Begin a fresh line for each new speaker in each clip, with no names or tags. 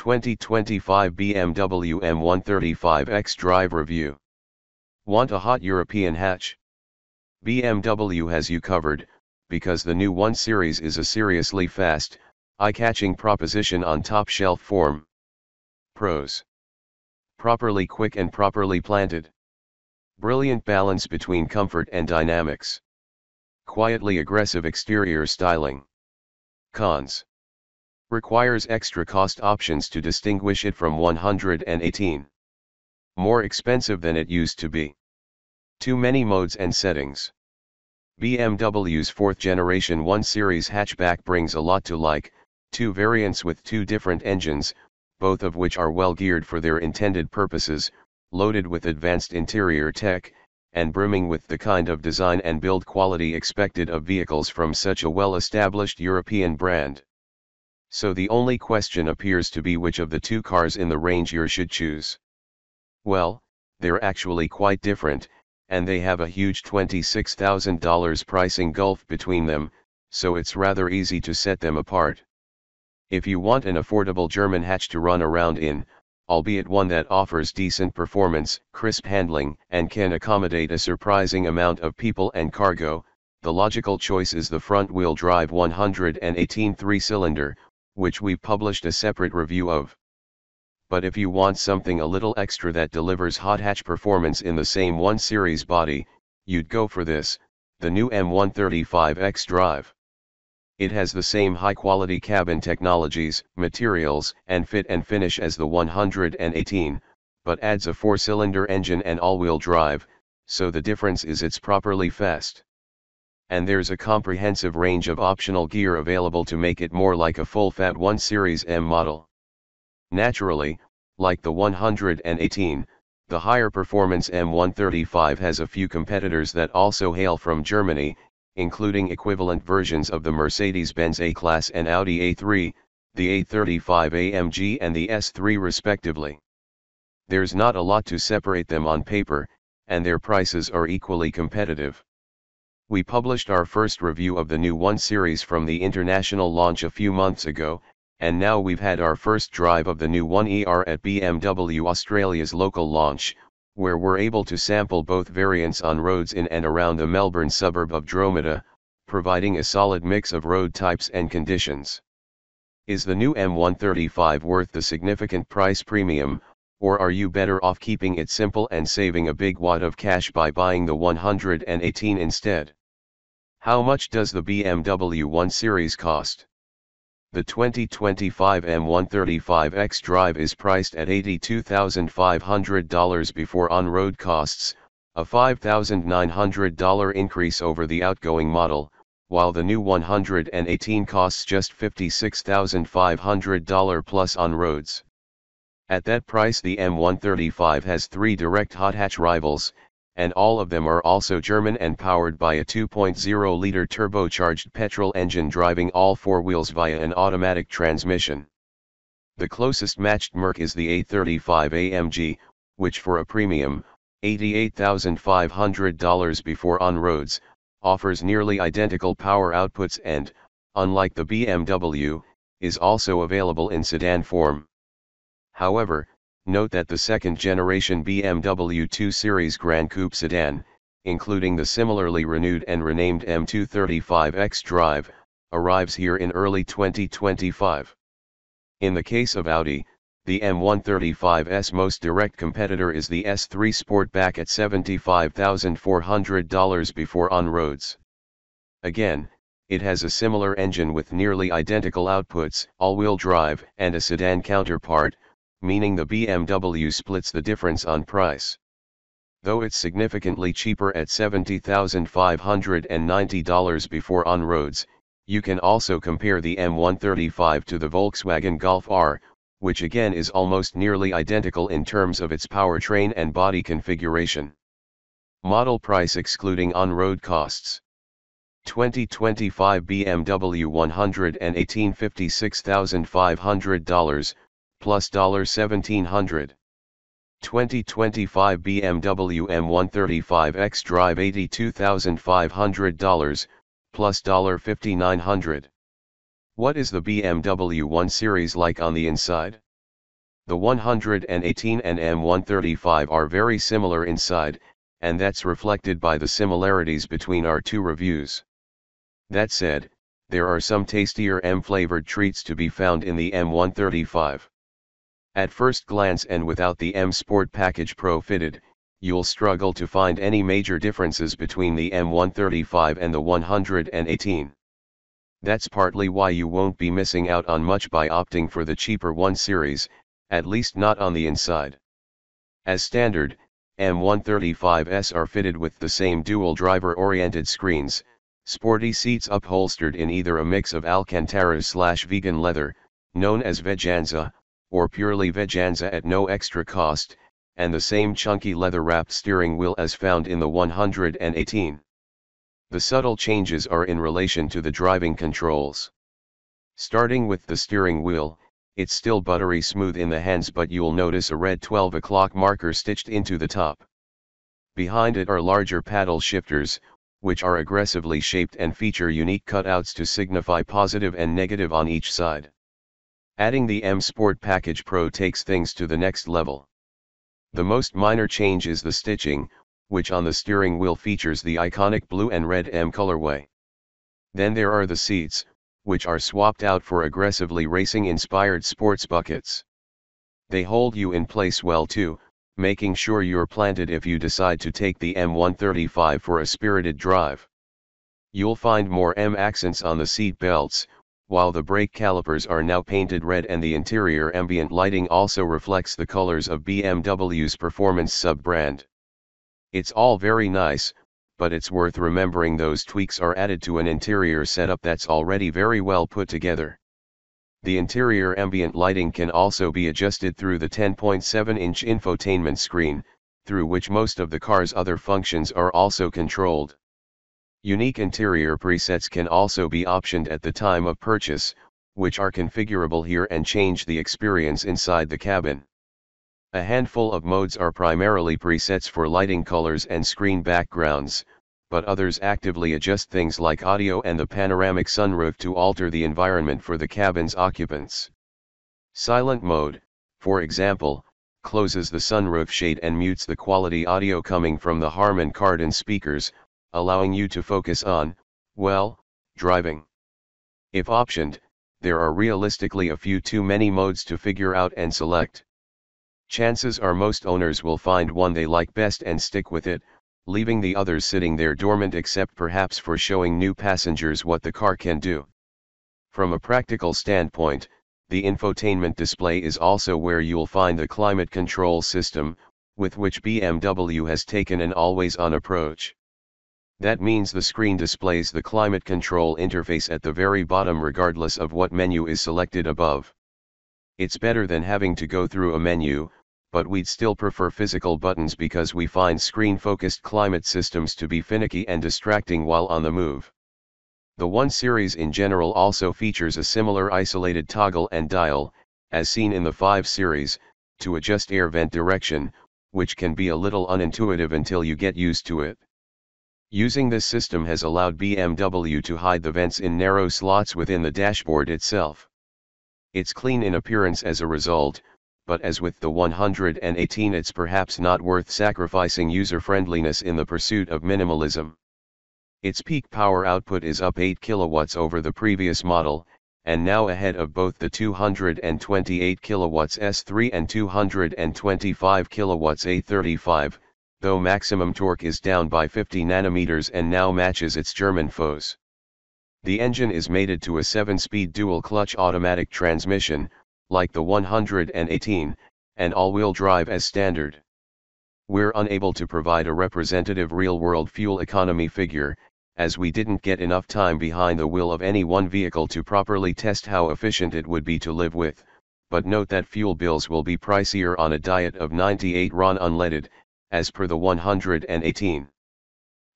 2025 BMW M135 xDrive Review. Want a hot European hatch? BMW has you covered, because the new 1 Series is a seriously fast, eye-catching proposition on top-shelf form. Pros: properly quick and properly planted. Brilliant balance between comfort and dynamics. Quietly aggressive exterior styling. Cons: requires extra cost options to distinguish it from 118. More expensive than it used to be. Too many modes and settings. BMW's 4th generation 1 Series hatchback brings a lot to like, 2 variants with 2 different engines, both of which are well geared for their intended purposes, loaded with advanced interior tech, and brimming with the kind of design and build quality expected of vehicles from such a well-established European brand. So the only question appears to be which of the 2 cars in the range you should choose. Well, they're actually quite different, and they have a huge $26,000 pricing gulf between them, so it's rather easy to set them apart. If you want an affordable German hatch to run around in, albeit one that offers decent performance, crisp handling, and can accommodate a surprising amount of people and cargo, the logical choice is the front-wheel drive 118 3-cylinder, which we've published a separate review of. But if you want something a little extra that delivers hot hatch performance in the same 1 Series body, you'd go for this, the new M135 xDrive. It has the same high-quality cabin technologies, materials, and fit and finish as the 118, but adds a 4-cylinder engine and all-wheel drive, so the difference is it's properly fast. And there's a comprehensive range of optional gear available to make it more like a full-fat 1 Series M model. Naturally, like the 118, the higher performance M135 has a few competitors that also hail from Germany, including equivalent versions of the Mercedes-Benz A-Class and Audi A3, the A35 AMG and the S3 respectively. There's not a lot to separate them on paper, and their prices are equally competitive. We published our first review of the new 1 Series from the international launch a few months ago, and now we've had our first drive of the new 1ER at BMW Australia's local launch, where we're able to sample both variants on roads in and around the Melbourne suburb of Drogheda, providing a solid mix of road types and conditions. Is the new M135 worth the significant price premium, or are you better off keeping it simple and saving a big wad of cash by buying the 118 instead? How much does the BMW 1 Series cost? The 2025 M135 xDrive is priced at $82,500 before on-road costs, a $5,900 increase over the outgoing model, while the new 118 costs just $56,500 plus on roads. At that price, the M135 has 3 direct hot hatch rivals, and all of them are also German and powered by a 2.0-liter turbocharged petrol engine driving all 4 wheels via an automatic transmission. The closest matched Merc is the A35 AMG, which for a premium, $88,500 before on-roads, offers nearly identical power outputs and, unlike the BMW, is also available in sedan form. However, note that the 2nd generation BMW 2 Series Gran Coupe sedan, including the similarly renewed and renamed M235 xDrive, arrives here in early 2025. In the case of Audi, the M135's most direct competitor is the S3 Sportback at $75,400 before on-roads. Again, it has a similar engine with nearly identical outputs, all-wheel drive, and a sedan counterpart, meaning the BMW splits the difference on price. Though it's significantly cheaper at $70,590 before on-roads, you can also compare the M135 to the Volkswagen Golf R, which again is almost nearly identical in terms of its powertrain and body configuration. Model price excluding on-road costs. 2025 BMW 118 $56,500, plus $1,700. 2025 BMW M135 xDrive $82,500, plus $5,900. What is the BMW 1 Series like on the inside? The 118 and M135 are very similar inside, and that's reflected by the similarities between our two reviews. That said, there are some tastier M-flavored treats to be found in the M135. At first glance and without the M Sport Package Pro fitted, you'll struggle to find any major differences between the M135 and the 118. That's partly why you won't be missing out on much by opting for the cheaper 1 Series, at least not on the inside. As standard, M135s are fitted with the same dual driver-oriented screens, sporty seats upholstered in either a mix of Alcantara/vegan leather, known as Veganza, or purely Veganza at no extra cost, and the same chunky leather-wrapped steering wheel as found in the 118. The subtle changes are in relation to the driving controls. Starting with the steering wheel, it's still buttery smooth in the hands, but you'll notice a red 12 o'clock marker stitched into the top. Behind it are larger paddle shifters, which are aggressively shaped and feature unique cutouts to signify positive and negative on each side. Adding the M Sport Package Pro takes things to the next level. The most minor change is the stitching, which on the steering wheel features the iconic blue and red M colorway. Then there are the seats, which are swapped out for aggressively racing-inspired sports buckets. They hold you in place well too, making sure you're planted if you decide to take the M135 for a spirited drive. You'll find more M accents on the seat belts, while the brake calipers are now painted red and the interior ambient lighting also reflects the colors of BMW's performance sub-brand. It's all very nice, but it's worth remembering those tweaks are added to an interior setup that's already very well put together. The interior ambient lighting can also be adjusted through the 10.7-inch infotainment screen, through which most of the car's other functions are also controlled. Unique interior presets can also be optioned at the time of purchase, which are configurable here and change the experience inside the cabin. A handful of modes are primarily presets for lighting colors and screen backgrounds, but others actively adjust things like audio and the panoramic sunroof to alter the environment for the cabin's occupants. Silent mode, for example, closes the sunroof shade and mutes the quality audio coming from the Harman Kardon speakers, allowing you to focus on, well, driving. If optioned, there are realistically a few too many modes to figure out and select. Chances are most owners will find one they like best and stick with it, leaving the others sitting there dormant except perhaps for showing new passengers what the car can do. From a practical standpoint, the infotainment display is also where you'll find the climate control system, with which BMW has taken an always-on approach. That means the screen displays the climate control interface at the very bottom regardless of what menu is selected above. It's better than having to go through a menu, but we'd still prefer physical buttons because we find screen-focused climate systems to be finicky and distracting while on the move. The 1 Series in general also features a similar isolated toggle and dial, as seen in the 5 Series, to adjust air vent direction, which can be a little unintuitive until you get used to it. Using this system has allowed BMW to hide the vents in narrow slots within the dashboard itself. It's clean in appearance as a result, but as with the 118 it's perhaps not worth sacrificing user-friendliness in the pursuit of minimalism. Its peak power output is up 8 kilowatts over the previous model, and now ahead of both the 228 kilowatts S3 and 225 kilowatts A35, though maximum torque is down by 50 nanometers and now matches its German foes. The engine is mated to a 7-speed dual-clutch automatic transmission, like the 118, and all-wheel drive as standard. We're unable to provide a representative real-world fuel economy figure, as we didn't get enough time behind the wheel of any one vehicle to properly test how efficient it would be to live with, but note that fuel bills will be pricier on a diet of 98 RON unleaded, as per the 118.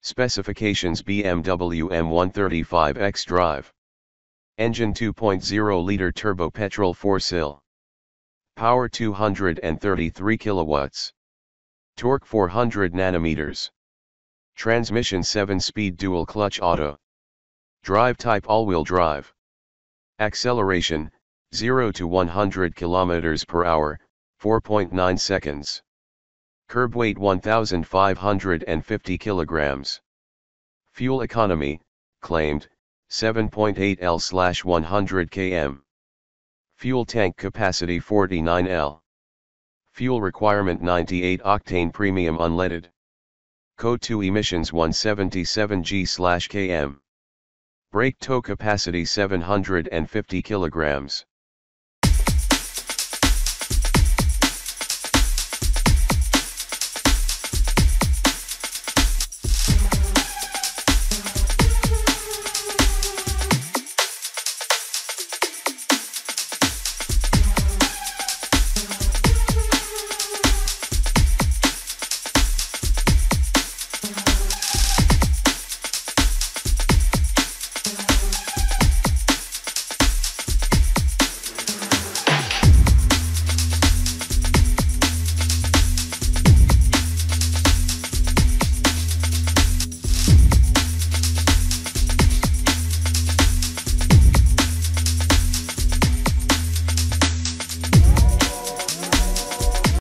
Specifications: BMW M135 xDrive. Engine 2.0-liter turbo petrol 4-cylinder. Power 233 kilowatts. Torque 400 nanometers. Transmission 7-speed dual-clutch auto. Drive type all-wheel drive. Acceleration, 0 to 100 km per hour, 4.9 seconds. Curb weight 1,550 kilograms. Fuel economy, claimed, 7.8 L/100 km. Fuel tank capacity 49 L. Fuel requirement 98 octane premium unleaded. CO2 emissions 177 g/km. Brake tow capacity 750 kilograms.